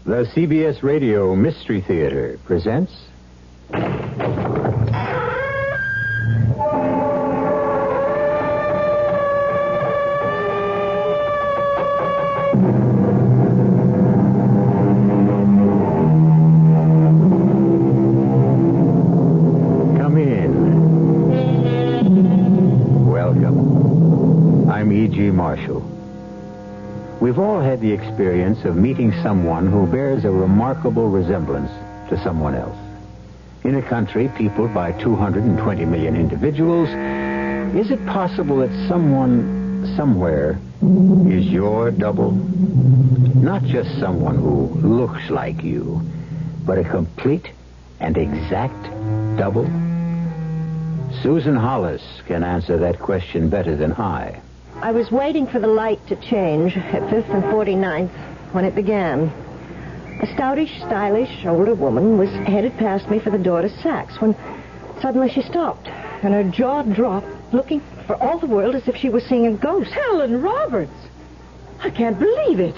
The CBS Radio Mystery Theater presents... Come in. Welcome. I'm E.G. Marshall. We've all had the experience of meeting someone who bears a remarkable resemblance to someone else. In a country peopled by 220 million individuals, is it possible that someone, somewhere, is your double? Not just someone who looks like you, but a complete and exact double? Susan Hollis can answer that question better than I. I was waiting for the light to change at 5th and 49th when it began. A stoutish, stylish, older woman was headed past me for the door to Saks when suddenly she stopped and her jaw dropped, looking for all the world as if she was seeing a ghost. Helen Roberts! I can't believe it.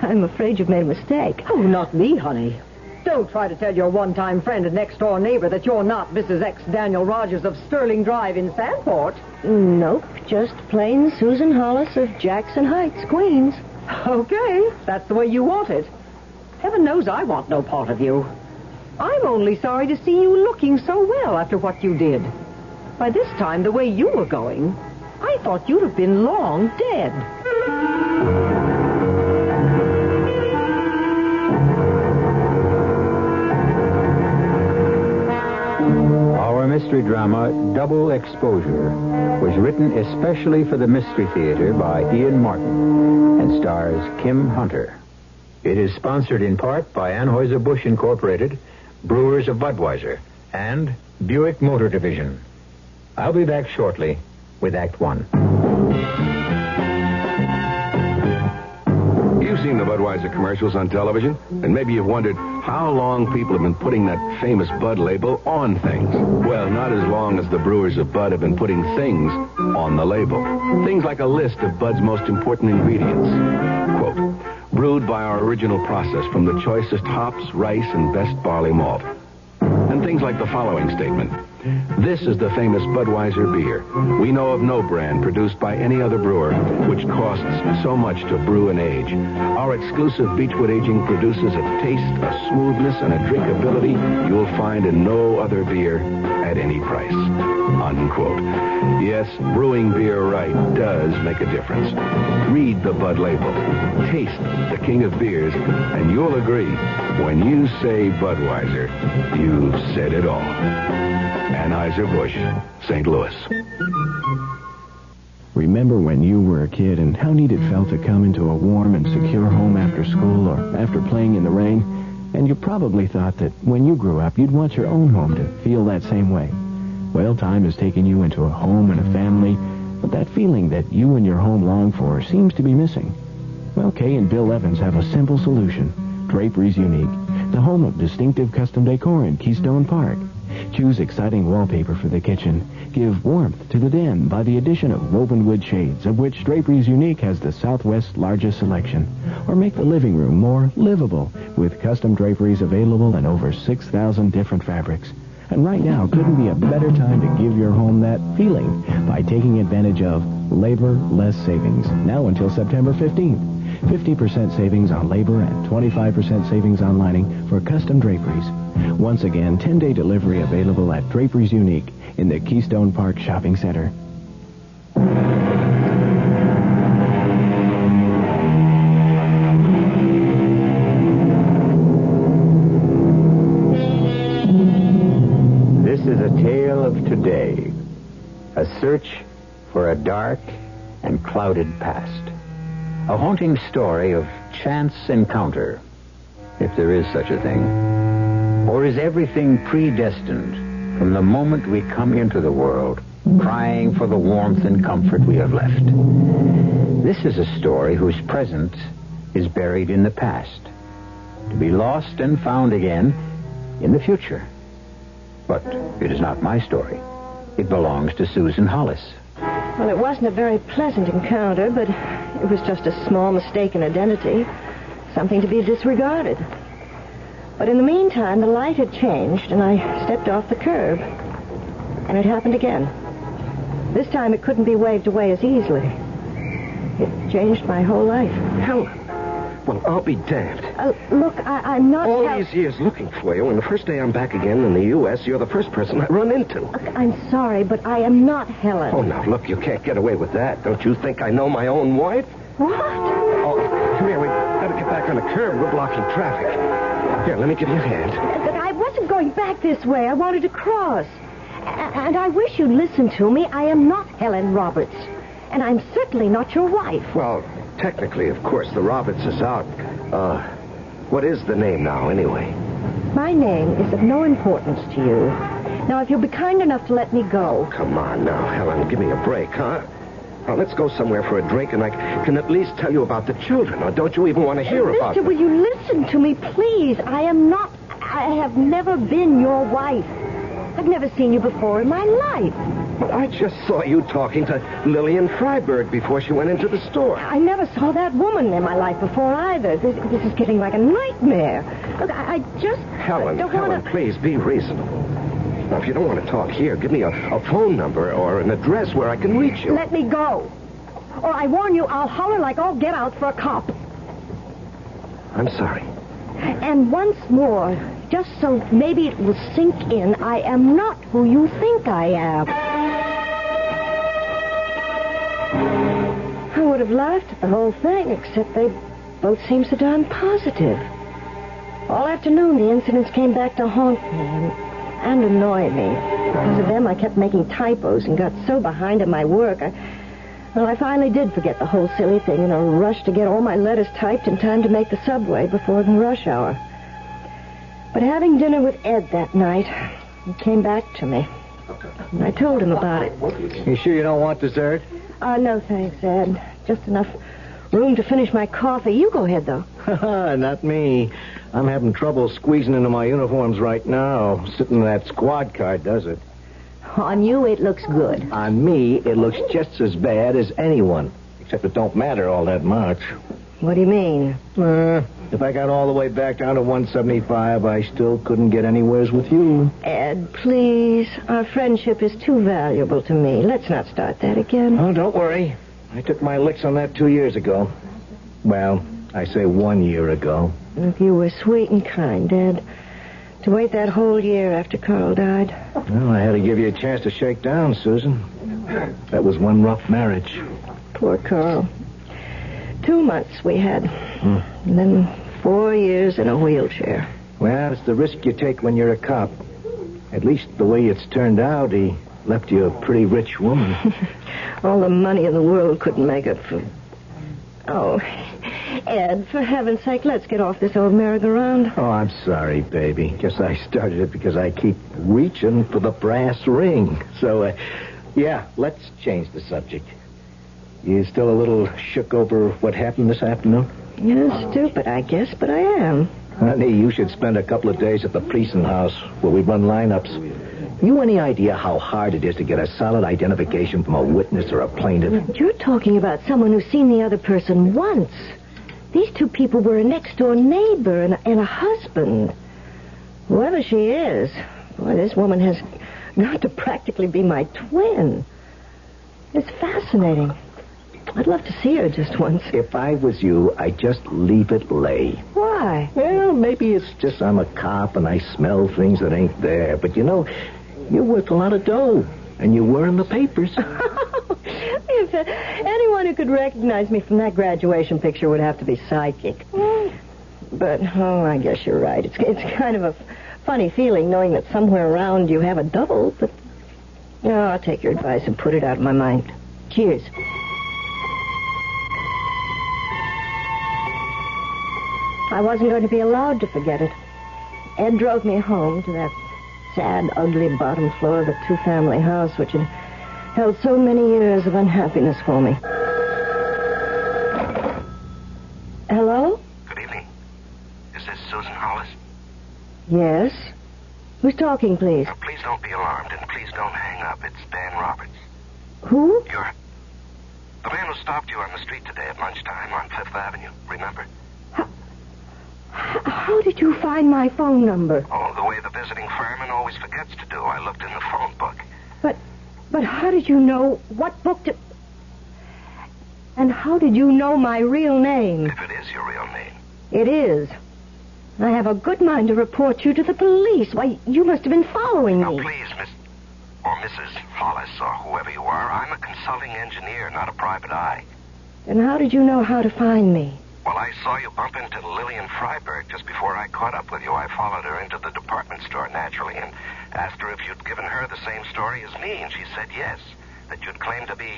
I'm afraid you've made a mistake. Oh, not me, honey. Don't try to tell your one-time friend and next-door neighbor that you're not Mrs. X. Daniel Rogers of Sterling Drive in Sandport. Nope, just plain Susan Hollis of Jackson Heights, Queens. Okay, that's the way you want it. Heaven knows I want no part of you. I'm only sorry to see you looking so well after what you did. By this time, the way you were going, I thought you'd have been long dead. Our mystery drama, Double Exposure, was written especially for the Mystery Theater by Ian Martin and stars Kim Hunter. It is sponsored in part by Anheuser-Busch Incorporated, Brewers of Budweiser, and Buick Motor Division. I'll be back shortly with Act One. You've seen the Budweiser commercials on television, and maybe you've wondered how long people have been putting that famous Bud label on things. Well, not as long as the brewers of Bud have been putting things on the label. Things like a list of Bud's most important ingredients. Quote, brewed by our original process from the choicest hops, rice, and best barley malt. And things like the following statement. This is the famous Budweiser beer. We know of no brand produced by any other brewer which costs so much to brew and age. Our exclusive Beechwood aging produces a taste, a smoothness, and a drinkability you'll find in no other beer at any price. Unquote. Yes, brewing beer right does make a difference. Read the Bud label. Taste the king of beers, and you'll agree, when you say Budweiser, you've said it all. Anheuser-Busch, St. Louis. Remember when you were a kid and how neat it felt to come into a warm and secure home after school or after playing in the rain? And you probably thought that when you grew up, you'd want your own home to feel that same way. Well, time has taken you into a home and a family, but that feeling that you and your home long for seems to be missing. Well, Kay and Bill Evans have a simple solution. Drapery's Unique, the home of distinctive custom decor in Keystone Park. Choose exciting wallpaper for the kitchen. Give warmth to the den by the addition of woven wood shades, of which Drapery's Unique has the Southwest's largest selection. Or make the living room more livable with custom draperies available in over 6,000 different fabrics. And right now couldn't be a better time to give your home that feeling by taking advantage of Labor Less Savings, now until September 15th. 50% savings on labor and 25% savings on lining for custom draperies. Once again, 10-day delivery available at Drapery's Unique in the Keystone Park Shopping Center. This is a tale of today, a search for a dark and clouded past. A haunting story of chance encounter, if there is such a thing. Or is everything predestined from the moment we come into the world, crying for the warmth and comfort we have left? This is a story whose present is buried in the past, to be lost and found again in the future. But it is not my story. It belongs to Susan Hollis. Well, it wasn't a very pleasant encounter, but it was just a small mistake in identity. something to be disregarded. But in the meantime, the light had changed, and I stepped off the curb. And it happened again. This time it couldn't be waved away as easily. It changed my whole life. Helen. Well, I'll be damned. Look, I'm not... All these years looking for you, and the first day I'm back again in the U.S., you're the first person I run into. Look, I'm sorry, but I am not Helen. Oh, now, look, you can't get away with that. Don't you think I know my own wife? What? Oh, come here. We better get back on the curb. We're blocking traffic. Here, let me give you a hand. Look, I wasn't going back this way. I wanted to cross. And I wish you'd listen to me. I am not Helen Roberts. And I'm certainly not your wife. Well, technically, of course, the Roberts is out. What is the name now, anyway? My name is of no importance to you. Now, if you'll be kind enough to let me go... Oh, come on now, Helen. Give me a break, huh? Now, let's go somewhere for a drink, and I can at least tell you about the children. Or don't you even want to hear about them? Mister, will you listen to me, please? I have never been your wife. I've never seen you before in my life. But I just saw you talking to Lillian Freiberg before she went into the store. I never saw that woman in my life before either. This is getting like a nightmare. Look, I just Helen, don't want to... please, be reasonable. Now, if you don't want to talk here, give me a phone number or an address where I can reach you. Let me go. Or I warn you, I'll holler like all get out for a cop. I'm sorry. And once more, just so maybe it will sink in, I am not who you think I am. I would have laughed at the whole thing, except they both seem so darn positive. All afternoon, the incidents came back to haunt me and annoy me. Because of them, I kept making typos and got so behind in my work. I finally did forget the whole silly thing in a rush to get all my letters typed in time to make the subway before the rush hour. But having dinner with Ed that night, it came back to me. And I told him about it. You sure you don't want dessert? No, thanks, Ed. Just enough room to finish my coffee. You go ahead, though. Not me. I'm having trouble squeezing into my uniforms right now. Sitting in that squad car does it. On you, it looks good. On me, it looks just as bad as anyone. Except it don't matter all that much. What do you mean? If I got all the way back down to 175, I still couldn't get anywheres with you. Ed, please. Our friendship is too valuable to me. Let's not start that again. Oh, don't worry. I took my licks on that 2 years ago. Well, I say 1 year ago. You were sweet and kind, Ed. To wait that whole year after Carl died. Well, I had to give you a chance to shake down, Susan. That was one rough marriage. Poor Carl. 2 months we had. And then 4 years in a wheelchair. Well, it's the risk you take when you're a cop. At least the way it's turned out, he left you a pretty rich woman. All the money in the world couldn't make up for... Oh, Ed, for heaven's sake, let's get off this old merry-go-round. Oh, I'm sorry, baby. Guess I started it because I keep reaching for the brass ring. So, yeah, let's change the subject. You still a little shook over what happened this afternoon? You're stupid, I guess, but I am. Honey, you should spend a couple of days at the precinct house where we run lineups. You any idea how hard it is to get a solid identification from a witness or a plaintiff? You're talking about someone who's seen the other person once. These two people were a next-door neighbor and a husband. Whoever she is, boy, this woman has got to practically be my twin. It's fascinating. I'd love to see her just once. If I was you, I'd just leave it lay. Why? Well, maybe it's just I'm a cop and I smell things that ain't there. But, you know, you're worth a lot of dough. And you were in the papers. If anyone who could recognize me from that graduation picture would have to be psychic. But, I guess you're right. It's kind of a funny feeling knowing that somewhere around you have a double. But, I'll take your advice and put it out of my mind. Cheers. I wasn't going to be allowed to forget it. Ed drove me home to that sad, ugly bottom floor of the two-family house which had held so many years of unhappiness for me. Hello? Good evening. Is this Susan Hollis? Yes. Who's talking, please? Now, please don't be alarmed, and please don't hang up. It's Dan Roberts. Who? You're the man who stopped you on the street today at lunchtime on 5th Avenue, remember? How did you find my phone number? Oh, the way the visiting fireman always forgets to do. I looked in the phone book. But how did you know what book to... And how did you know my real name? If it is your real name. It is. I have a good mind to report you to the police. Why, you must have been following me. Now, please, Miss... or Mrs. Hollis, or whoever you are, I'm a consulting engineer, not a private eye. Then how did you know how to find me? Well, I saw you bump into Lillian Freiberg just before I caught up with you. I followed her into the department store, naturally, and asked her if you'd given her the same story as me, and she said yes, that you'd claimed to be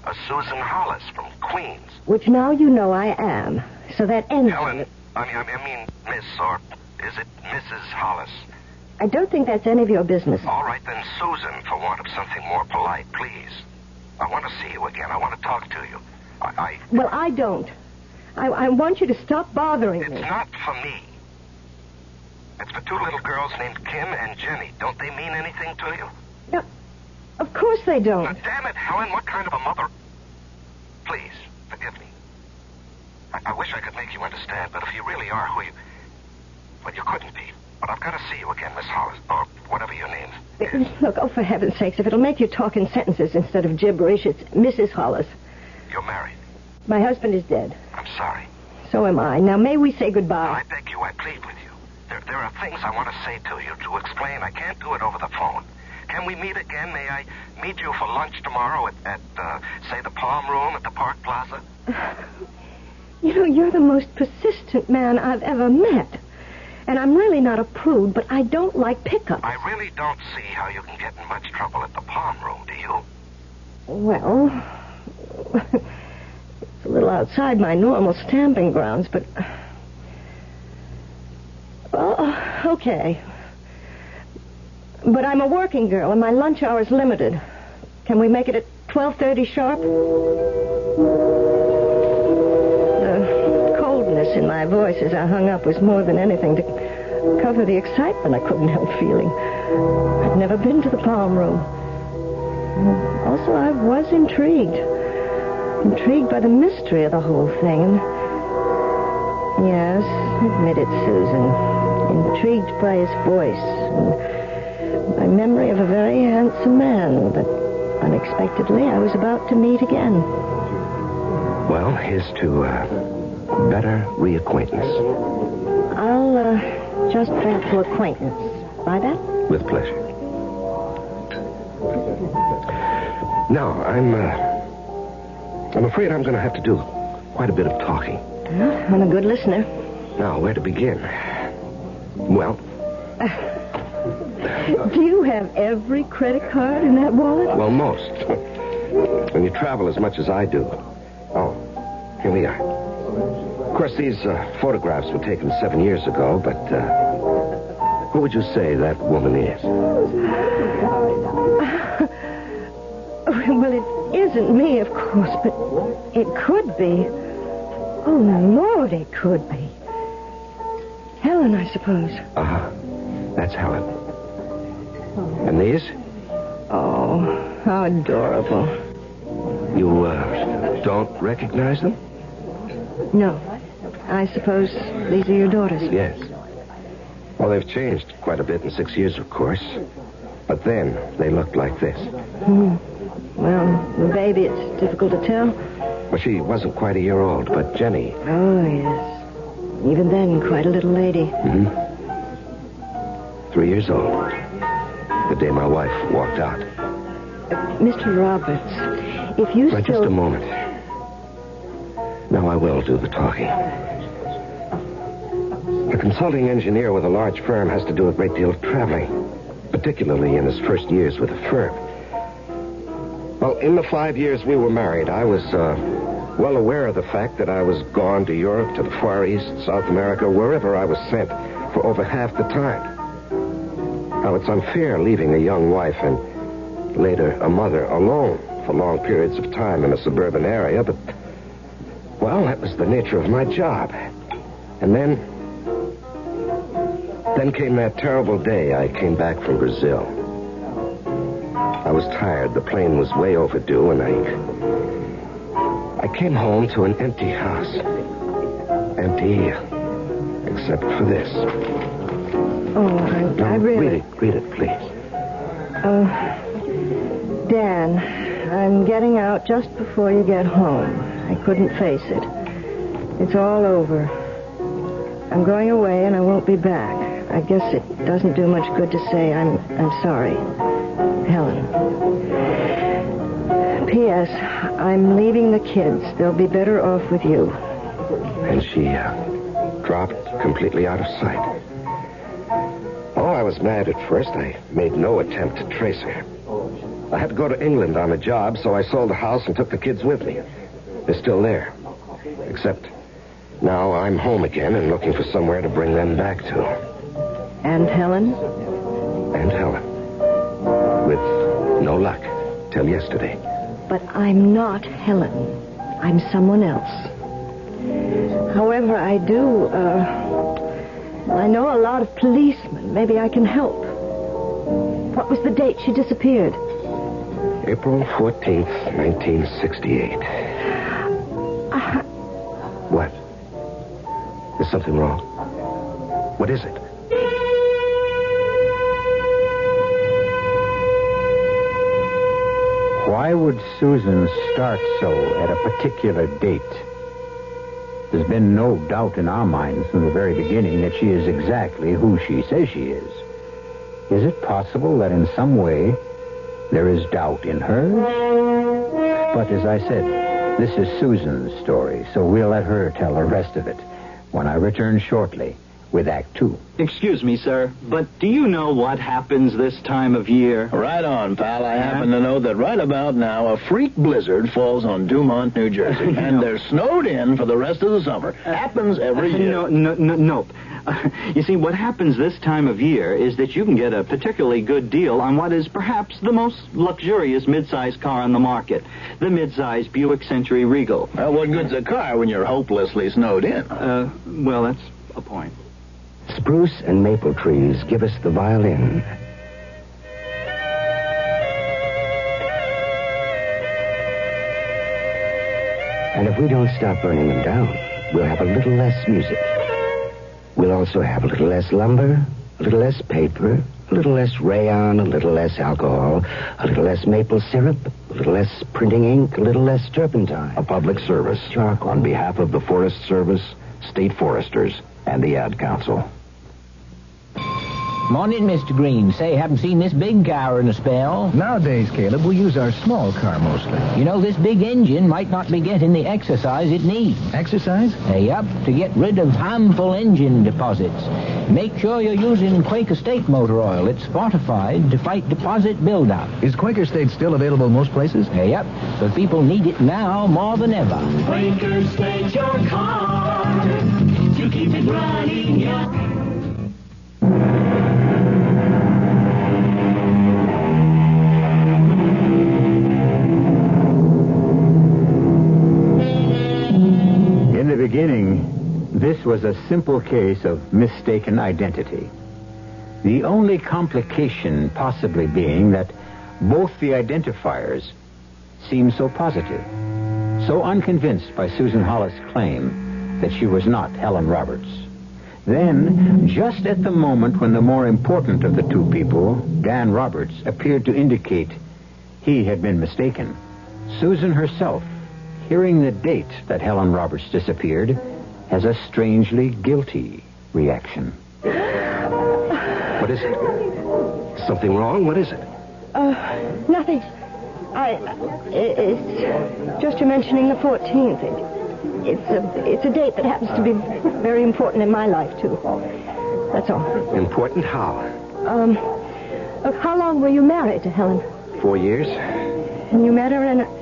a Susan Hollis from Queens. Which now you know I am. So that ends Helen, it. I mean, Miss, or is it Mrs. Hollis? I don't think that's any of your business. All right, then, Susan, for want of something more polite, please. I want to see you again. I want to talk to you. Well, I don't. I want you to stop bothering me. It's not for me. It's for two little girls named Kim and Jenny. Don't they mean anything to you? No, of course they don't. Now, damn it, Helen, what kind of a mother... Please, forgive me. I wish I could make you understand, but if you really are who you... Well, you couldn't be. But I've got to see you again, Miss Hollis, or whatever your name is. Look, oh, for heaven's sakes, if it'll make you talk in sentences instead of gibberish, it's Mrs. Hollis. You're married. My husband is dead. I'm sorry. So am I. Now, may we say No, goodbye? I beg you, I plead with you. There are things I want to say to you, to explain. I can't do it over the phone. Can we meet again? May I meet you for lunch tomorrow at say, the Palm Room at the Park Plaza? You know, you're the most persistent man I've ever met. And I'm really not a prude, but I don't like pickups. I really don't see how you can get in much trouble at the Palm Room, do you? Well, it's a little outside my normal stamping grounds, but... Well, okay. But I'm a working girl, and my lunch hour's limited. Can we make it at 12:30 sharp? The coldness in my voice as I hung up was more than anything to cover the excitement I couldn't help feeling. I'd never been to the Palm Room. Also, I was intrigued. Intrigued by the mystery of the whole thing. And yes, admit it, Susan. Intrigued by his voice. And my memory of a very handsome man that unexpectedly I was about to meet again. Well, here's to better reacquaintance. I'll just drink to acquaintance. Buy that? With pleasure. Now, I'm afraid I'm going to have to do quite a bit of talking. Well, I'm a good listener. Now, where to begin? Well... Do you have every credit card in that wallet? Well, most. When you travel as much as I do. Oh, here we are. Of course, these photographs were taken 7 years ago, but who would you say that woman is? Well, it isn't me, of course, but it could be. Oh, Lord, it could be. Helen, I suppose. Uh-huh. That's Helen. And these? Oh, how adorable. You, don't recognize them? No. I suppose these are your daughters. Yes. Well, they've changed quite a bit in 6 years, of course. But then, they looked like this. Well, the baby, it's difficult to tell. Well, she wasn't quite a year old, but Jenny... Oh, yes. Even then, quite a little lady. Mm-hmm. 3 years old. The day my wife walked out. Mr. Roberts, if you Just a moment. Now I will do the talking. A consulting engineer with a large firm has to do a great deal of traveling, particularly in his first years with the firm. Well, in the 5 years we were married, I was well aware of the fact that I was gone to Europe, to the Far East, South America, wherever I was sent for over half the time. Now, it's unfair leaving a young wife and later a mother alone for long periods of time in a suburban area, but, well, that was the nature of my job. And then came that terrible day I came back from Brazil. I was tired. The plane was way overdue, and I came home to an empty house. Empty, except for this. Oh, I really... Read it, please. Dan, I'm getting out just before you get home. I couldn't face it. It's all over. I'm going away and I won't be back. I guess it doesn't do much good to say I'm sorry. Helen. P.S. I'm leaving the kids. They'll be better off with you. And she dropped completely out of sight. Oh, I was mad at first. I made no attempt to trace her. I had to go to England on a job, so I sold the house and took the kids with me. They're still there. Except now I'm home again and looking for somewhere to bring them back to. And Helen? And Helen. With no luck till yesterday. But I'm not Helen. I'm someone else. However, I know a lot of policemen. Maybe I can help. What was the date she disappeared? April 14th, 1968. What? Is something wrong? What is it? Why would Susan start so at a particular date? There's been no doubt in our minds from the very beginning that she is exactly who she says she is. Is it possible that in some way there is doubt in her? But as I said, this is Susan's story, so we'll let her tell the rest of it when I return shortly with Act Two. Excuse me, sir, but do you know what happens this time of year? Right on, pal. I happen to know that right about now a freak blizzard falls on Dumont, New Jersey, and they're snowed in for the rest of the summer. Happens every year. Nope. You see, what happens this time of year is that you can get a particularly good deal on what is perhaps the most luxurious midsize car on the market, the midsize Buick Century Regal. Well, what good's a car when you're hopelessly snowed in? Well, that's a point. Spruce and maple trees give us the violin. And if we don't stop burning them down, we'll have a little less music. We'll also have a little less lumber, a little less paper, a little less rayon, a little less alcohol, a little less maple syrup, a little less printing ink, a little less turpentine. A public service Charcoal. on behalf of the Forest Service, State Foresters, and the Ad Council. Morning, Mr. Green. Say, haven't seen this big car in a spell. Nowadays, Caleb, we use our small car mostly. You know, this big engine might not be getting the exercise it needs. Exercise? Yup, to get rid of harmful engine deposits. Make sure you're using Quaker State motor oil. It's fortified to fight deposit buildup. Is Quaker State still available in most places? Yup, but people need it now more than ever. Quaker State your car to keep it running, yeah. In the beginning, this was a simple case of mistaken identity. The only complication possibly being that both the identifiers seemed so positive, so unconvinced by Susan Hollis' claim that she was not Helen Roberts. Then, just at the moment when the more important of the two people, Dan Roberts, appeared to indicate he had been mistaken, Susan herself, hearing the date that Helen Roberts disappeared, has a strangely guilty reaction. What is it? Something wrong? What is it? Nothing. It's just you're mentioning the 14th. It's a date that happens to be very important in my life, too. That's all. Important how? How long were you married to Helen? 4 years. And you met her in a...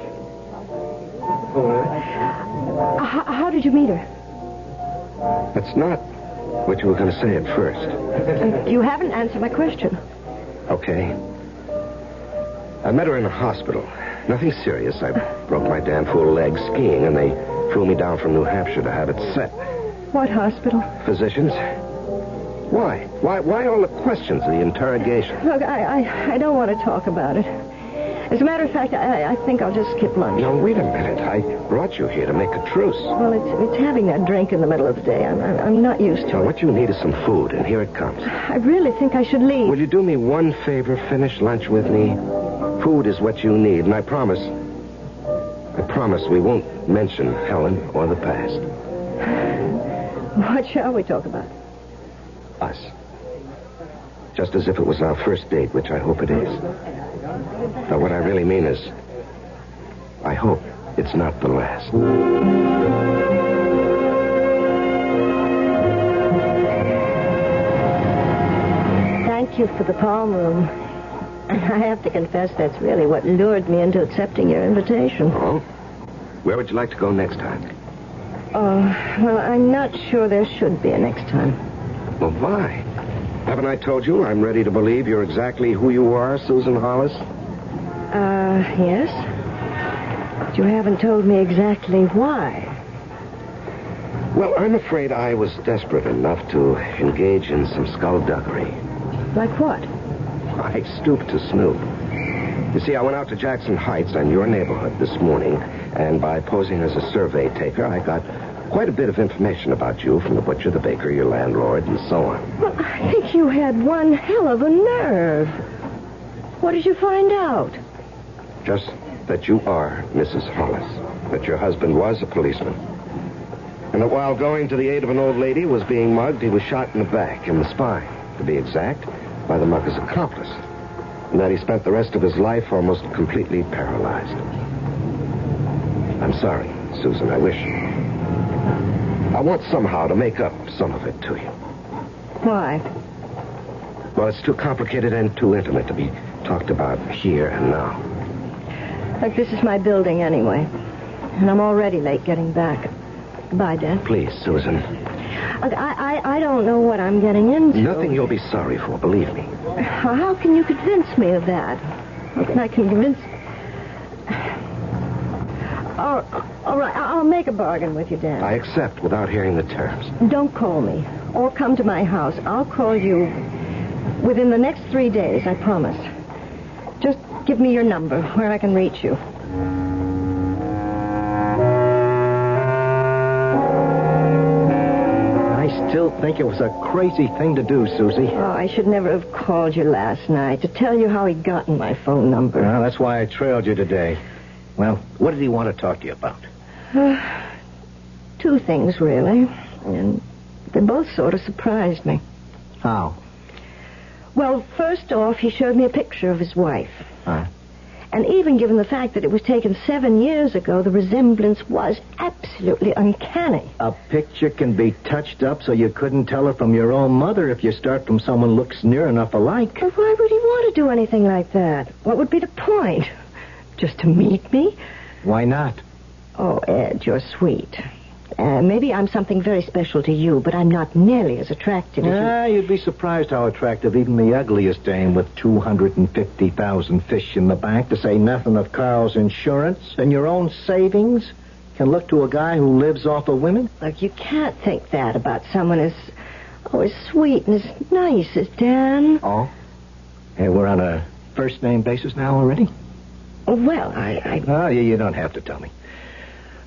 How did you meet her? That's not what you were going to say at first. You haven't answered my question. Okay. I met her in a hospital. Nothing serious. I broke my damn fool leg skiing, and they flew me down from New Hampshire to have it set. What hospital? Physicians. Why? Why all the questions, the interrogation? Look, I don't want to talk about it. As a matter of fact, I think I'll just skip lunch. Now, wait a minute. I brought you here to make a truce. Well, it's having that drink in the middle of the day. I'm not used to Now, it. what you need is some food, and here it comes. I really think I should leave. Will you do me one favor? Finish lunch with me. Food is what you need, and I promise we won't mention Helen or the past. What shall we talk about? Us. Just as if it was our first date, which I hope it is. Now, what I really mean is, I hope it's not the last. Thank you for the palm room. And I have to confess that's really what lured me into accepting your invitation. Oh? Where would you like to go next time? Oh, well, I'm not sure there should be a next time. Well, why? Haven't I told you I'm ready to believe you're exactly who you are, Susan Hollis? Yes? But you haven't told me exactly why. Well, I'm afraid I was desperate enough to engage in some skullduggery. Like what? I stooped to snoop. You see, I went out to Jackson Heights and your neighborhood this morning, and by posing as a survey taker, I got quite a bit of information about you from the butcher, the baker, your landlord, and so on. Well, I think you had one hell of a nerve. What did you find out? Just that you are Mrs. Hollis, that your husband was a policeman, and that while going to the aid of an old lady who was being mugged, he was shot in the back, in the spine, to be exact, by the mugger's accomplice, and that he spent the rest of his life almost completely paralyzed. I'm sorry, Susan. I want somehow to make up some of it to you. Why? Well, it's too complicated and too intimate to be talked about here and now. Look, this is my building anyway. And I'm already late getting back. Goodbye, Dan. Please, Susan. Look, I don't know what I'm getting into. Nothing you'll be sorry for, believe me. How can you convince me of that? How can I convince... All right, I'll make a bargain with you, Dan. I accept without hearing the terms. Don't call me or come to my house. I'll call you within the next 3 days, I promise. Just give me your number where I can reach you. I still think it was a crazy thing to do, Susie. Oh, I should never have called you last night to tell you how he'd gotten my phone number. Well, that's why I trailed you today. Well, what did he want to talk to you about? 2 things, really. And they both sort of surprised me. How? Well, first off, he showed me a picture of his wife. Huh? And even given the fact that it was taken 7 years ago, the resemblance was absolutely uncanny. A picture can be touched up so you couldn't tell her from your own mother if you start from someone looks near enough alike. But why would he want to do anything like that? What would be the point? Just to meet me? Why not? Oh, Ed, you're sweet. Maybe I'm something very special to you, but I'm not nearly as attractive as you. You'd be surprised how attractive even the ugliest dame with 250,000 fish in the bank, to say nothing of Carl's insurance and your own savings, can look to a guy who lives off of women. Look, you can't think that about someone as sweet and as nice as Dan. Oh? Hey, we're on a first-name basis now already? Oh, well, Oh, you don't have to tell me.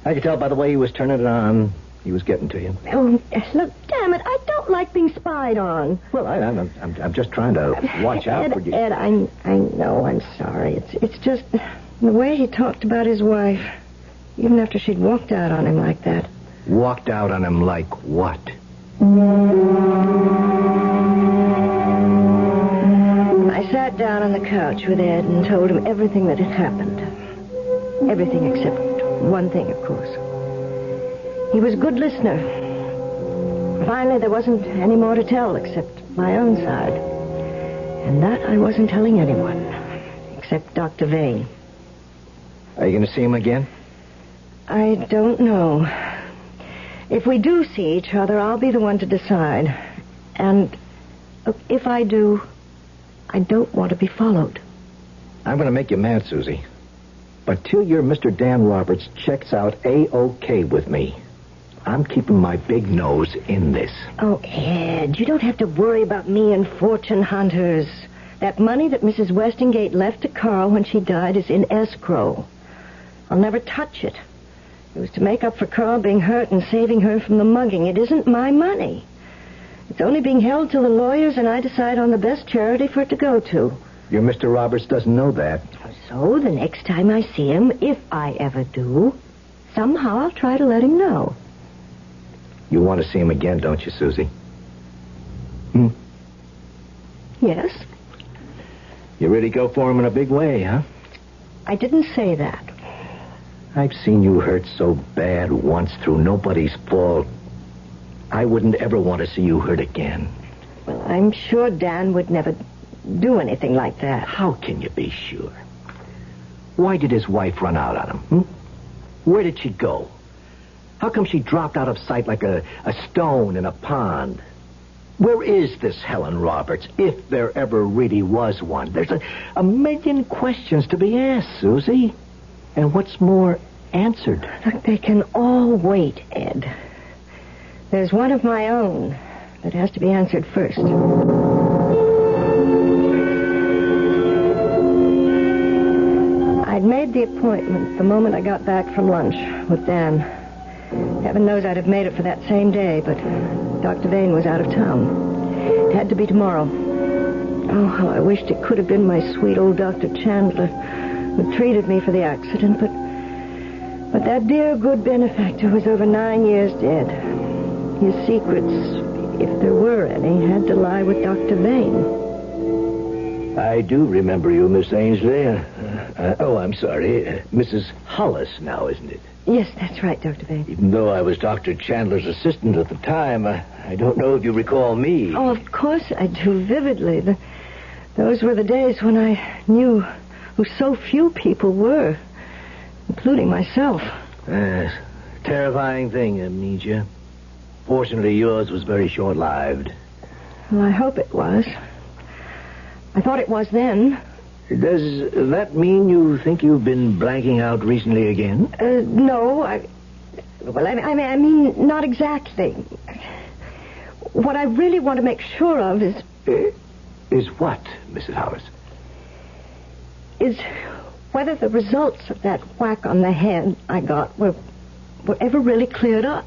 I could tell by the way he was turning it on. He was getting to you. Oh, look, damn it, I don't like being spied on. Well, I'm just trying to watch out for you. Ed, I know, I'm sorry. It's just the way he talked about his wife, even after she'd walked out on him like that. Walked out on him like what? I sat down on the couch with Ed and told him everything that had happened. Everything except one thing, of course. He was a good listener. Finally, there wasn't any more to tell except my own side. And that I wasn't telling anyone, except Dr. Vane. Are you going to see him again? I don't know. If we do see each other, I'll be the one to decide. And if I do, I don't want to be followed. I'm going to make you mad, Susie. But till your Mr. Dan Roberts checks out A-OK with me, I'm keeping my big nose in this. Oh, Ed, you don't have to worry about me and fortune hunters. That money that Mrs. Westingate left to Carl when she died is in escrow. I'll never touch it. It was to make up for Carl being hurt and saving her from the mugging. It isn't my money. It's only being held till the lawyers and I decide on the best charity for it to go to. Your Mr. Roberts doesn't know that. So the next time I see him, if I ever do, somehow I'll try to let him know. You want to see him again, don't you, Susie? Yes. You really go for him in a big way, huh? I didn't say that. I've seen you hurt so bad once through nobody's fault. I wouldn't ever want to see you hurt again. Well, I'm sure Dan would never do anything like that. How can you be sure? Why did his wife run out on him? Where did she go? How come she dropped out of sight like a stone in a pond? Where is this Helen Roberts, if there ever really was one? There's a million questions to be asked, Susie. And what's more, answered. Look, they can all wait, Ed. There's one of my own that has to be answered first. I'd made the appointment the moment I got back from lunch with Dan. Heaven knows I'd have made it for that same day, but Dr. Vane was out of town. It had to be tomorrow. Oh, how I wished it could have been my sweet old Dr. Chandler who treated me for the accident, but that dear, good benefactor was over 9 years dead. His secrets, if there were any, had to lie with Dr. Vane. I do remember you, Miss Ainsley. I'm sorry. Mrs. Hollis now, isn't it? Yes, that's right, Dr. Vane. Even though I was Dr. Chandler's assistant at the time, I don't know if you recall me. Oh, of course I do, vividly. Those were the days when I knew who so few people were, including myself. Terrifying thing, amnesia. Fortunately, yours was very short-lived. Well, I hope it was. I thought it was then. Does that mean you think you've been blanking out recently again? No, I mean, not exactly. What I really want to make sure of is... Is what, Mrs. Hollis? Is whether the results of that whack on the head I got were ever really cleared up.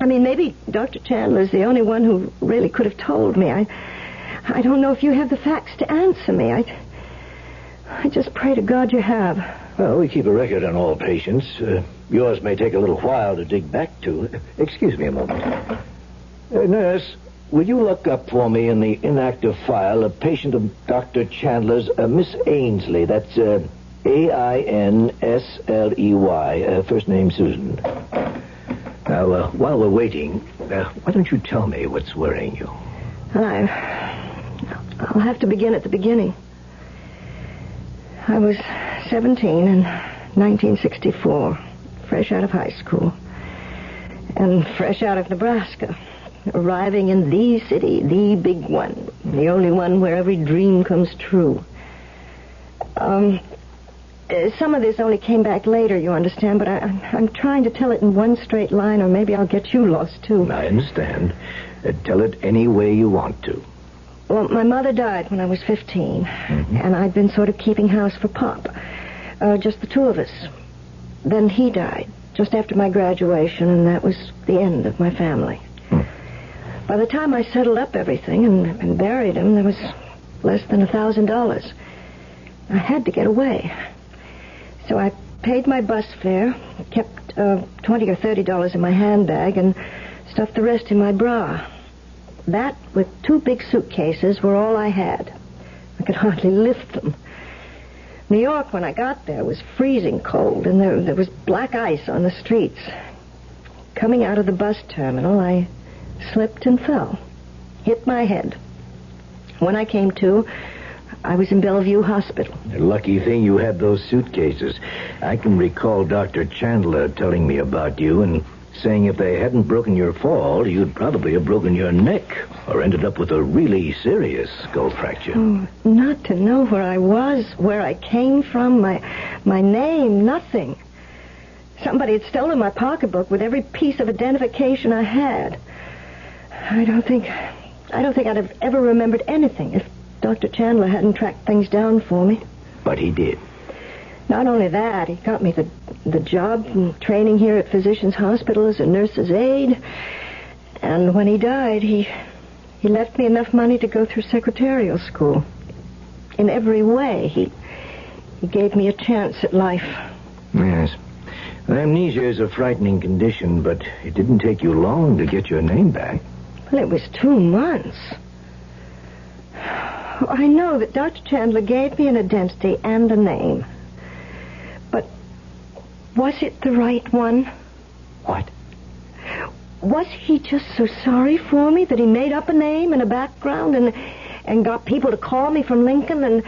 I mean, maybe Dr. Chandler's the only one who really could have told me. I don't know if you have the facts to answer me. I just pray to God you have. Well, we keep a record on all patients. Yours may take a little while to dig back to. Excuse me a moment. Nurse, will you look up for me in the inactive file a patient of Dr. Chandler's, Miss Ainsley. That's Ainsley, first name Susan. Now, while we're waiting, why don't you tell me what's worrying you? Well, I'll have to begin at the beginning. I was 17 in 1964, fresh out of high school, and fresh out of Nebraska, arriving in the city, the big one, the only one where every dream comes true. Some of this only came back later, you understand, but I'm trying to tell it in one straight line, or maybe I'll get you lost, too. I understand. Tell it any way you want to. Well, my mother died when I was 15, and I'd been sort of keeping house for Pop. Just the two of us. Then he died, just after my graduation, and that was the end of my family. By the time I settled up everything and buried him, there was less than $1,000. I had to get away. So I paid my bus fare, kept $20 or $30 in my handbag, and stuffed the rest in my bra. That, with 2 big suitcases, were all I had. I could hardly lift them. New York, when I got there, was freezing cold, and there was black ice on the streets. Coming out of the bus terminal, I slipped and fell. Hit my head. When I came to, I was in Bellevue Hospital. A lucky thing you had those suitcases. I can recall Dr. Chandler telling me about you and saying if they hadn't broken your fall, you'd probably have broken your neck or ended up with a really serious skull fracture. Oh, not to know where I was, where I came from, my name, nothing. Somebody had stolen my pocketbook with every piece of identification I had. I don't think I'd have ever remembered anything Dr. Chandler hadn't tracked things down for me. But he did. Not only that, he got me the job and training here at Physicians Hospital as a nurse's aide. And when he died, he left me enough money to go through secretarial school. In every way, he gave me a chance at life. Yes. Amnesia is a frightening condition, but it didn't take you long to get your name back. Well, it was 2 months. I know that Dr. Chandler gave me an identity and a name. But was it the right one? What? Was he just so sorry for me that he made up a name and a background and got people to call me from Lincoln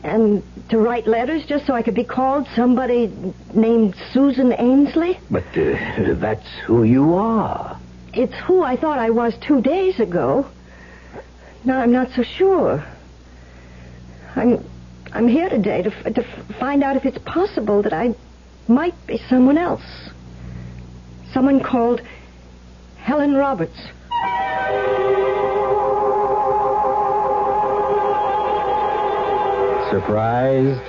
and to write letters just so I could be called somebody named Susan Ainsley? But that's who you are. It's who I thought I was 2 days ago. Now I'm not so sure. I'm here today to find out if it's possible that I might be someone else. Someone called Helen Roberts. Surprised?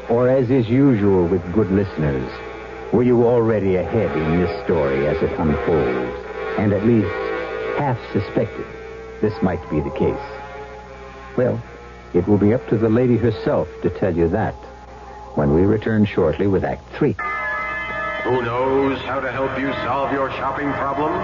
Or as is usual with good listeners, were you already ahead in this story as it unfolds, and at least half suspected this might be the case? Well, it will be up to the lady herself to tell you that when we return shortly with Act 3. Who knows how to help you solve your shopping problems?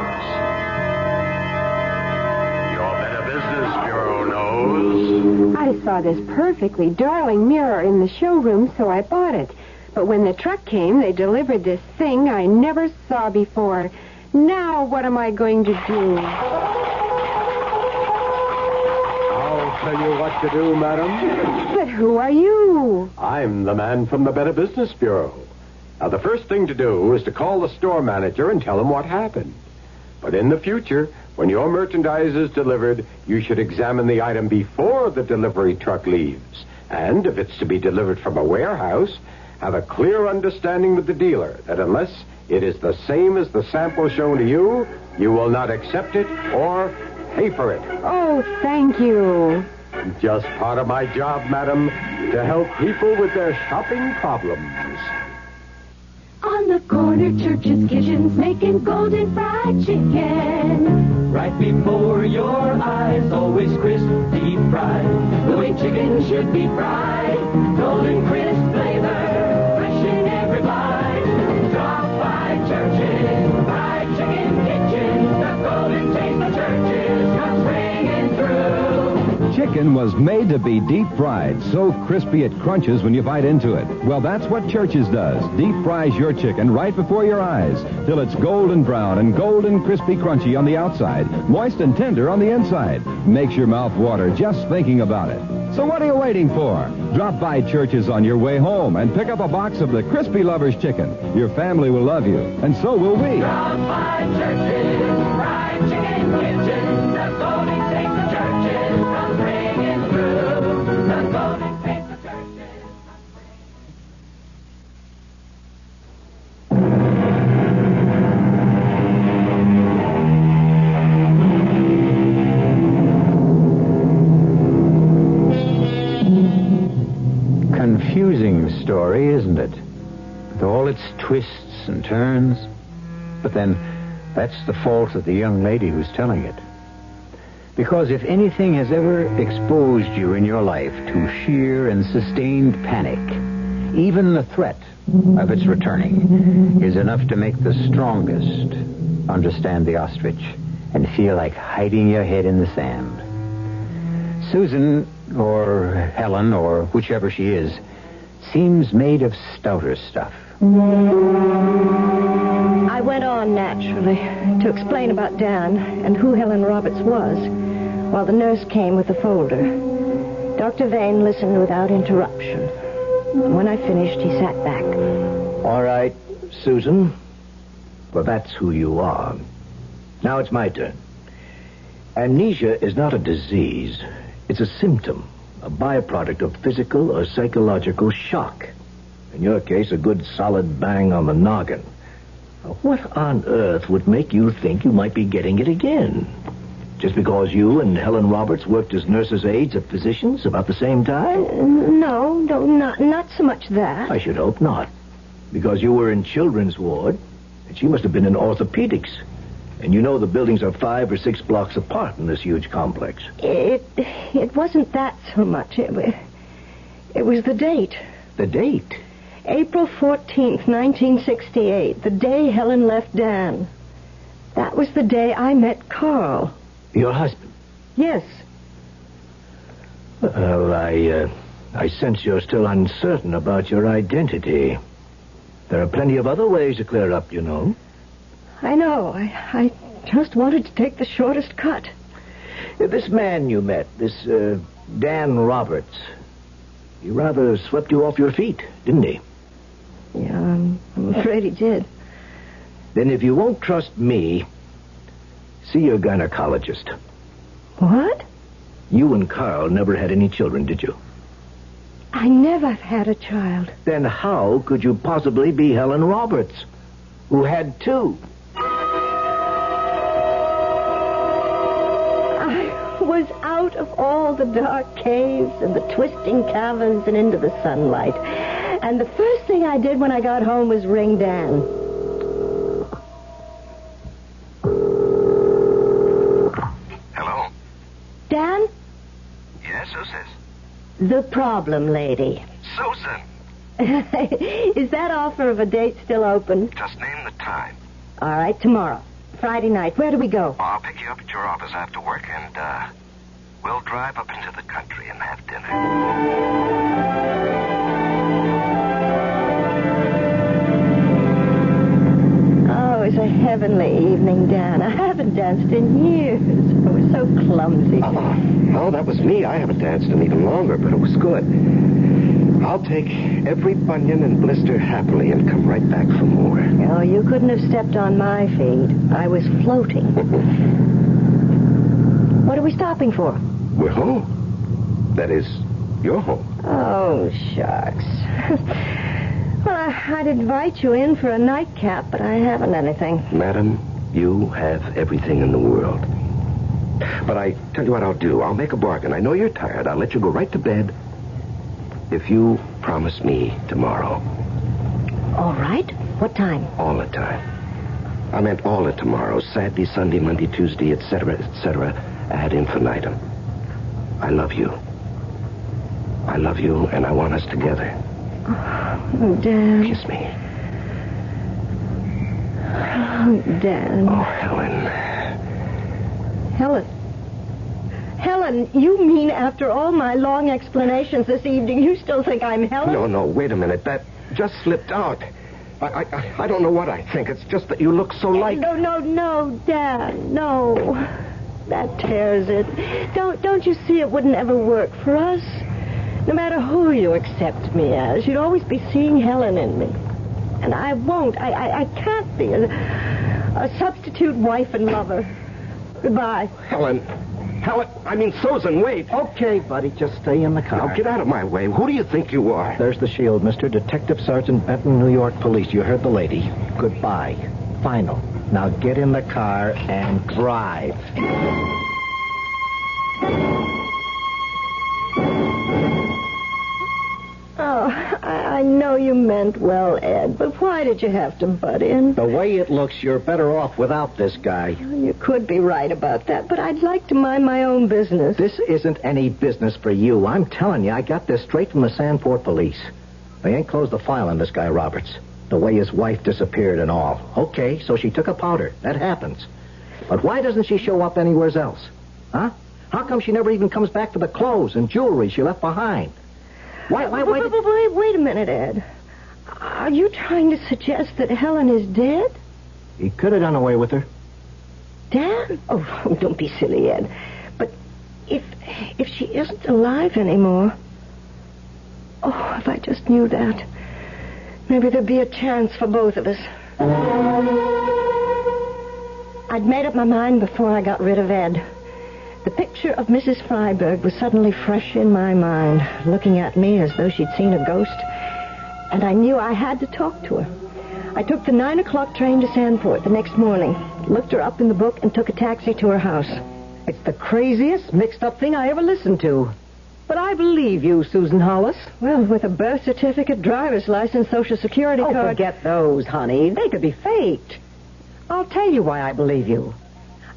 Your Better Business Bureau knows. I saw this perfectly darling mirror in the showroom, so I bought it. But when the truck came, they delivered this thing I never saw before. Now what am I going to do? Tell you what to do, madam. But who are you? I'm the man from the Better Business Bureau. Now, the first thing to do is to call the store manager and tell him what happened. But in the future, when your merchandise is delivered, you should examine the item before the delivery truck leaves. And if it's to be delivered from a warehouse, have a clear understanding with the dealer that unless it is the same as the sample shown to you, you will not accept it or pay for it. Oh, thank you. Just part of my job, madam, to help people with their shopping problems. On the corner, Church's Kitchen's making golden fried chicken. Right before your eyes, always crisp, deep fried. The way chicken should be fried. Golden crisp flavor, fresh in every bite. Drop by Church's fried chicken kitchen. The golden taste of Church's comes ringing through. Chicken was made to be deep fried, so crispy it crunches when you bite into it. Well, that's what Church's does. Deep fries your chicken right before your eyes till it's golden brown and golden crispy crunchy on the outside, moist and tender on the inside. Makes your mouth water just thinking about it. So what are you waiting for? Drop by Church's on your way home and pick up a box of the Crispy Lovers chicken. Your family will love you, and so will we. Drop by Church's fried chicken kitchen. The golden taste of Church's comes ringing through. The golden taste of Church's. Confusing story, isn't it? With all its twists and turns. But then, that's the fault of the young lady who's telling it. Because if anything has ever exposed you in your life to sheer and sustained panic, even the threat of its returning is enough to make the strongest understand the ostrich and feel like hiding your head in the sand. Susan, or Helen, or whichever she is, seems made of stouter stuff. I went on naturally to explain about Dan and who Helen Roberts was, while the nurse came with the folder. Dr. Vane listened without interruption. When I finished, he sat back. All right, Susan. Well, that's who you are. Now it's my turn. Amnesia is not a disease. It's a symptom, a byproduct of physical or psychological shock. In your case, a good solid bang on the noggin. What on earth would make you think you might be getting it again? Just because you and Helen Roberts worked as nurses' aides at physicians about the same time? No, not so much that. I should hope not. Because you were in children's ward, and she must have been in orthopedics. And you know the buildings are 5 or 6 blocks apart in this huge complex. It wasn't that so much. It was the date. The date? April 14th, 1968, the day Helen left Dan. That was the day I met Carl. Your husband? Yes. Well, I sense you're still uncertain about your identity. There are plenty of other ways to clear up, you know. I know. I just wanted to take the shortest cut. This man you met, this Dan Roberts, he rather swept you off your feet, didn't he? Yeah, I'm afraid he did. Then if you won't trust me, see your gynecologist. What? You and Carl never had any children, did you? I never had a child. Then how could you possibly be Helen Roberts, who had 2? I was out of all the dark caves and the twisting caverns and into the sunlight. And the first thing I did when I got home was ring Dan. Hello? Dan? Yes, who's this? The problem lady. Susan. Is that offer of a date still open? Just name the time. All right, tomorrow. Friday night. Where do we go? I'll pick you up at your office after work, and, we'll drive up into the country and have dinner. Oh, it was a heavenly evening, Dan. I haven't danced in years. I was so clumsy. Oh, that was me. I haven't danced in even longer, but it was good. I'll take every bunion and blister happily and come right back for more. Oh, you couldn't have stepped on my feet. I was floating. What are we stopping for? We're home. That is, you're home. Oh, shucks. Well, I'd invite you in for a nightcap, but I haven't anything. Madam, you have everything in the world. But I tell you what I'll do. I'll make a bargain. I know you're tired. I'll let you go right to bed if you promise me tomorrow. All right. What time? All the time. I meant all the tomorrows. Saturday, Sunday, Monday, Tuesday, etc., ad infinitum. I love you. I love you, and I want us together. Oh, Dan. Kiss me. Oh, Dan. Oh, Helen. Helen. Helen, you mean after all my long explanations this evening, you still think I'm Helen? No, wait a minute. That just slipped out. I don't know what I think. It's just that you look so like... No, Dan, no. That tears it. Don't you see it wouldn't ever work for us? No matter who you accept me as, you'd always be seeing Helen in me. And I won't. I can't be a substitute wife and lover. Goodbye. Helen, I mean, Susan, wait. Okay, buddy, just stay in the car. Now, get out of my way. Who do you think you are? There's the shield, Mr. Detective Sergeant Benton, New York Police. You heard the lady. Goodbye. Final. Now get in the car and drive. Oh, I know you meant well, Ed, but why did you have to butt in? The way it looks, you're better off without this guy. You could be right about that, but I'd like to mind my own business. This isn't any business for you. I'm telling you, I got this straight from the Sandport police. They ain't closed the file on this guy Roberts. The way his wife disappeared and all. Okay, so she took a powder. That happens. But why doesn't she show up anywhere else? Huh? How come she never even comes back for the clothes and jewelry she left behind? Why Wait a minute, Ed. Are you trying to suggest that Helen is dead? He could have done away with her. Dan? Oh, don't be silly, Ed. But if she isn't alive anymore... Oh, if I just knew that. Maybe there'd be a chance for both of us. I'd made up my mind before I got rid of Ed. The picture of Mrs. Freiberg was suddenly fresh in my mind, looking at me as though she'd seen a ghost. And I knew I had to talk to her. I took the 9 o'clock train to Sandport the next morning, looked her up in the book, and took a taxi to her house. It's the craziest, mixed-up thing I ever listened to. But I believe you, Susan Hollis. Well, with a birth certificate, driver's license, Social Security Oh, card... forget those, honey. They could be faked. I'll tell you why I believe you.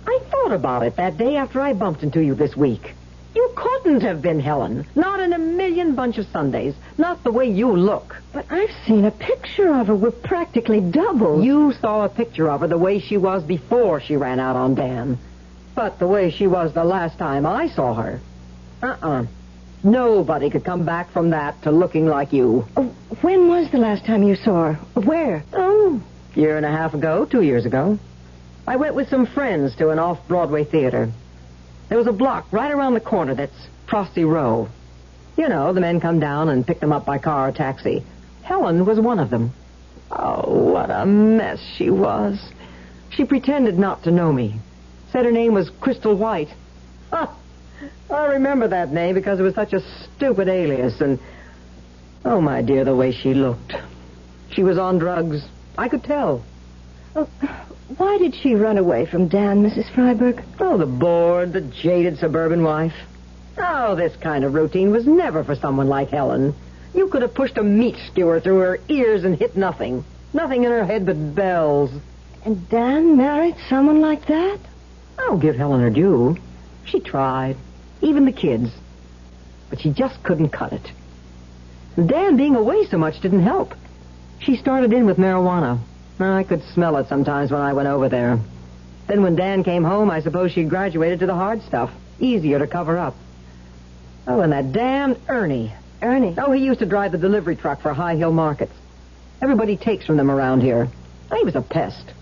I thought about it that day after I bumped into you this week. You couldn't have been Helen. Not in a million bunch of Sundays. Not the way you look. But I've seen a picture of her. We're practically double. You saw a picture of her the way she was before she ran out on Dan. But the way she was the last time I saw her. Nobody could come back from that to looking like you. When was the last time you saw her? Where? Oh, year and a half ago, 2 years ago. I went with some friends to an off-Broadway theater. There was a block right around the corner that's Frosty Row. You know, the men come down and pick them up by car or taxi. Helen was one of them. Oh, what a mess she was. She pretended not to know me. Said her name was Crystal White. I remember that name because it was such a stupid alias. And, oh, my dear, the way she looked. She was on drugs. I could tell. Oh, why did she run away from Dan, Mrs. Freiberg? Oh, the bored, the jaded suburban wife. Oh, this kind of routine was never for someone like Helen. You could have pushed a meat skewer through her ears and hit nothing. Nothing in her head but bells. And Dan married someone like that? I'll give Helen her due. She tried. Even the kids. But she just couldn't cut it. Dan being away so much didn't help. She started in with marijuana. I could smell it sometimes when I went over there. Then when Dan came home, I suppose she graduated to the hard stuff. Easier to cover up. Oh, and that damned Ernie. Ernie? Oh, he used to drive the delivery truck for High Hill Markets. Everybody takes from them around here. He was a pest.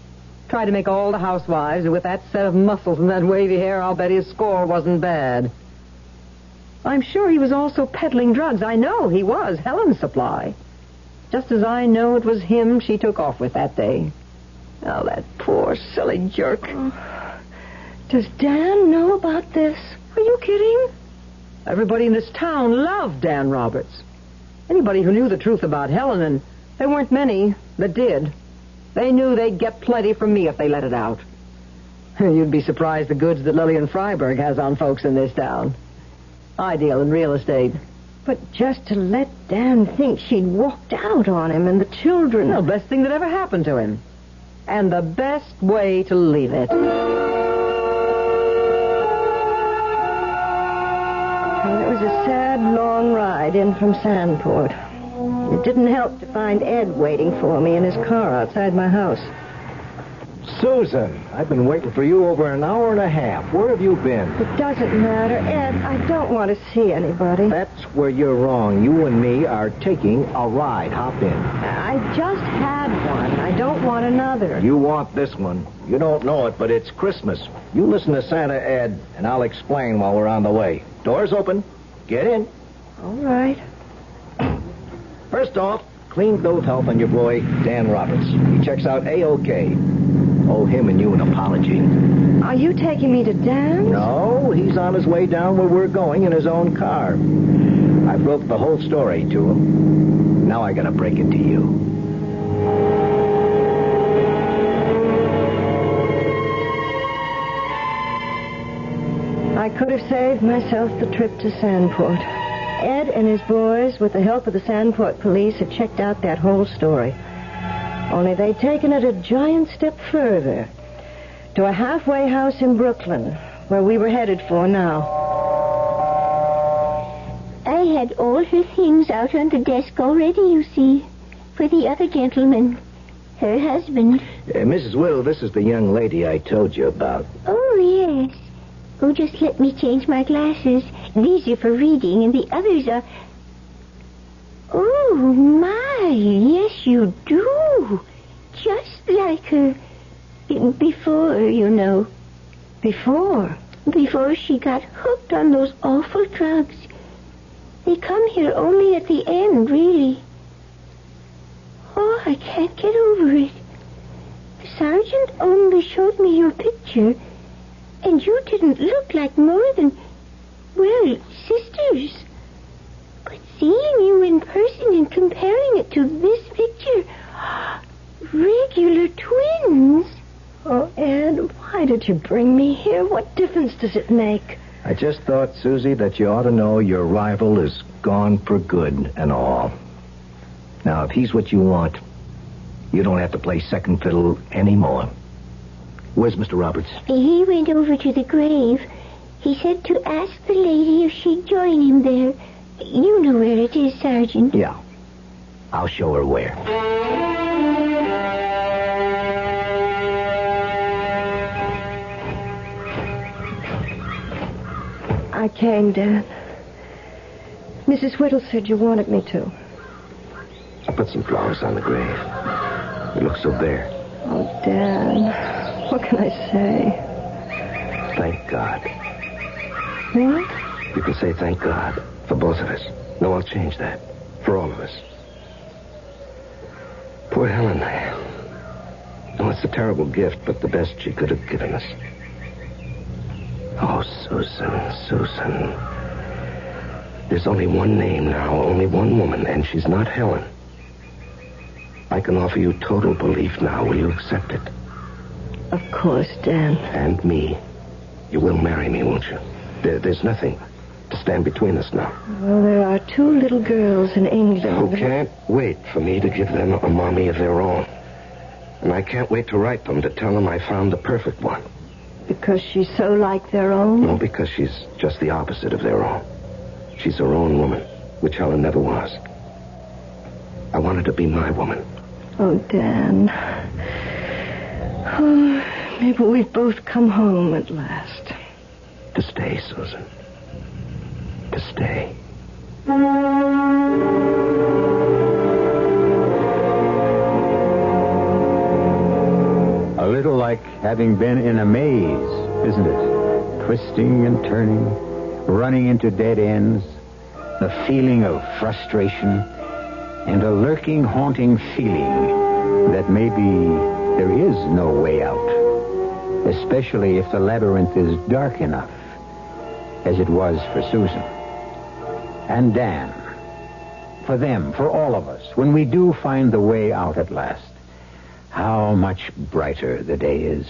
Tried to make all the housewives, and with that set of muscles and that wavy hair, I'll bet his score wasn't bad. I'm sure he was also peddling drugs. I know he was Helen's supply. Just as I know it was him she took off with that day. Oh, that poor, silly jerk. Does Dan know about this? Are you kidding? Everybody in this town loved Dan Roberts. Anybody who knew the truth about Helen, and there weren't many that did, they knew they'd get plenty from me if they let it out. You'd be surprised the goods that Lillian Freiberg has on folks in this town. I deal in real estate. But just to let Dan think she'd walked out on him and the children... The best thing that ever happened to him. And the best way to leave it. Well, it was a sad, long ride in from Sandport. It didn't help to find Ed waiting for me in his car outside my house. Susan, I've been waiting for you over an hour and a half. Where have you been? It doesn't matter. Ed, I don't want to see anybody. That's where you're wrong. You and me are taking a ride. Hop in. I just had one. I don't want another. You want this one. You don't know it, but it's Christmas. You listen to Santa, Ed, and I'll explain while we're on the way. Doors open. Get in. All right. First off, clean bill of health on your boy, Dan Roberts. He checks out A-OK. Owe him and you an apology. Are you taking me to Dan? No, he's on his way down where we're going in his own car. I broke the whole story to him. Now I gotta break it to you. I could have saved myself the trip to Sandport. Ed and his boys, with the help of the Sandport police, had checked out that whole story. Only they'd taken it a giant step further, to a halfway house in Brooklyn, where we were headed for now. I had all her things out on the desk already, you see, for the other gentleman, her husband. Mrs. Will, this is the young lady I told you about. Oh, yes. Oh, just let me change my glasses. These are for reading, and the others are... Oh, my, yes, you do. Just like her. Before, you know. Before? Before she got hooked on those awful drugs. They come here only at the end, really. Oh, I can't get over it. The sergeant only showed me your picture, and you didn't look like more than, well, sisters. But seeing you in person and comparing it to this picture, regular twins. Oh, Ed, why did did you bring me here? What difference does it make? I just thought, Susie, that you ought to know your rival is gone for good and all. Now, if he's what you want, you don't have to play second fiddle anymore. Where's Mr. Roberts? He went over to the grave. He said to ask the lady if she'd join him there. You know where it is, Sergeant. Yeah. I'll show her where. I came, Dan. Mrs. Whittle said you wanted me to. I put some flowers on the grave. It looks so bare. Oh, Dan. What can I say? Thank God. What? You can say thank God for both of us. No, I'll change that. For all of us. Poor Helen. Oh, it's a terrible gift, but the best she could have given us. Oh, Susan. There's only one name now, only one woman, and she's not Helen. I can offer you total belief now. Will you accept it? Of course, Dan. And me. You will marry me, won't you? There's nothing to stand between us now. Well, there are 2 little girls in England. Who can't wait for me to give them a mommy of their own. And I can't wait to write them to tell them I found the perfect one. Because she's so like their own? No, because she's just the opposite of their own. She's her own woman, which Helen never was. I want her to be my woman. Oh, Dan. Oh, maybe we've both come home at last. To stay, Susan. To stay. A little like having been in a maze, isn't it? Twisting and turning, running into dead ends, the feeling of frustration, and a lurking, haunting feeling that maybe there is no way out, especially if the labyrinth is dark enough, as it was for Susan. And Dan, for them, for all of us, when we do find the way out at last, how much brighter the day is.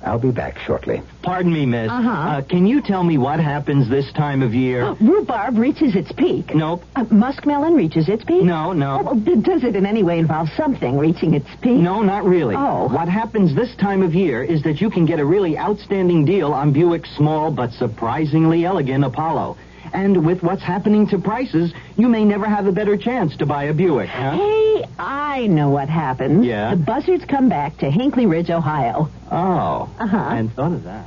I'll be back shortly. Pardon me, miss. Uh-huh. Can you tell me what happens this time of year? Rhubarb reaches its peak. Nope. Muskmelon reaches its peak? No. Oh, does it in any way involve something reaching its peak? No, not really. Oh. What happens this time of year is that you can get a really outstanding deal on Buick's small but surprisingly elegant Apollo. And with what's happening to prices, you may never have a better chance to buy a Buick, huh? Hey, I know what happens. Yeah? The buzzards come back to Hinckley Ridge, Ohio. Oh. Uh-huh. I hadn't thought of that.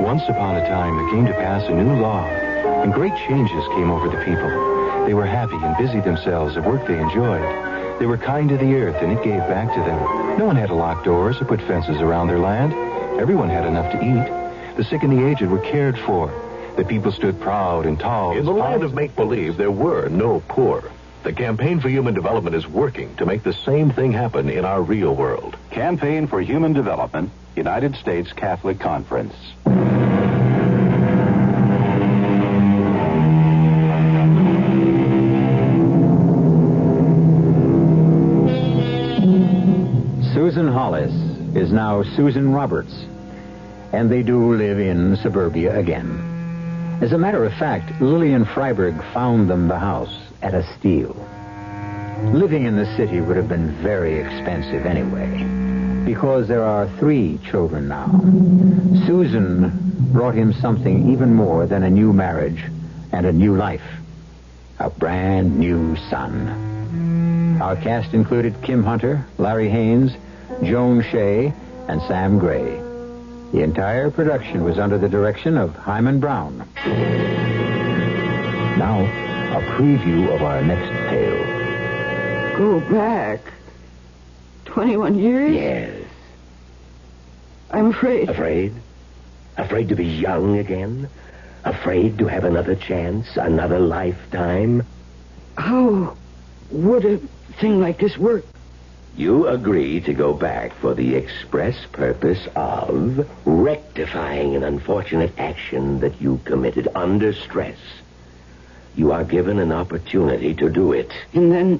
Once upon a time, there came to pass a new law, and great changes came over the people. They were happy and busied themselves at work they enjoyed. They were kind to the earth, and it gave back to them. No one had to lock doors or put fences around their land. Everyone had enough to eat. The sick and the aged were cared for. The people stood proud and tall. In the land of make-believe, there were no poor. The Campaign for Human Development is working to make the same thing happen in our real world. Campaign for Human Development, United States Catholic Conference. Susan Hollis is now Susan Roberts, and they do live in suburbia again. As a matter of fact, Lillian Freiberg found them the house at a steal. Living in the city would have been very expensive anyway, because there are 3 children now. Susan brought him something even more than a new marriage and a new life. A brand new son. Our cast included Kim Hunter, Larry Haines, Joan Shea, and Sam Gray. The entire production was under the direction of Himan Brown. Now, a preview of our next tale. Go back. 21 years? Yes. I'm afraid. Afraid? Afraid to be young again? Afraid to have another chance, another lifetime? How would a thing like this work? You agree to go back for the express purpose of rectifying an unfortunate action that you committed under stress. You are given an opportunity to do it. And then,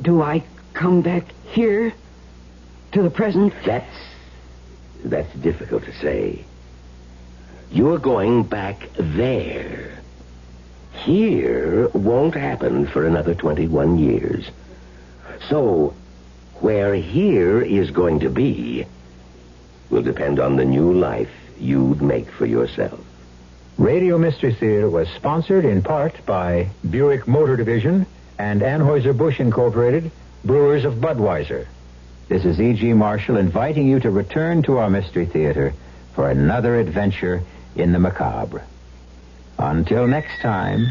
do I come back here to the present? That's That's difficult to say. You're going back there. Here won't happen for another 21 years. So, where here is going to be will depend on the new life you'd make for yourself. Radio Mystery Theater was sponsored in part by Buick Motor Division and Anheuser-Busch Incorporated, Brewers of Budweiser. This is E.G. Marshall inviting you to return to our Mystery Theater for another adventure in the macabre. Until next time,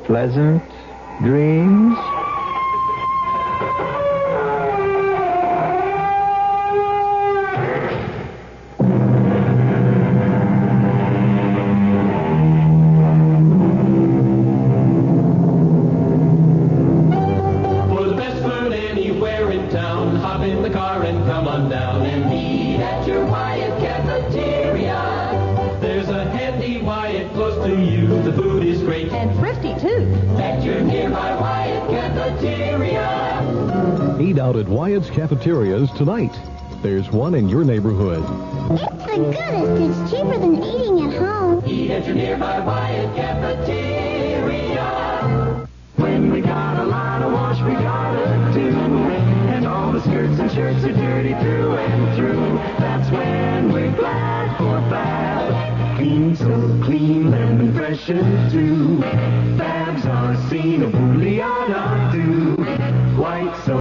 pleasant dreams. For the best food anywhere in town, hop in the car and come on down and eat at your Wyatt cafeteria. There's a handy Wyatt close to you. The food is great And thrifty, too. at your nearby Wyatt cafeteria. Eat out at Wyatt's Cafeterias tonight. There's one in your neighborhood. It's the goodest. It's cheaper than eating at home. Eat at your nearby Wyatt cafeteria. When we got a lot of wash, we gotta do. And all the skirts and shirts are dirty through and through. That's when we're glad for Fab. Clean, so clean, lemon fresh and too. Fabs are seen, a booleana do. White, so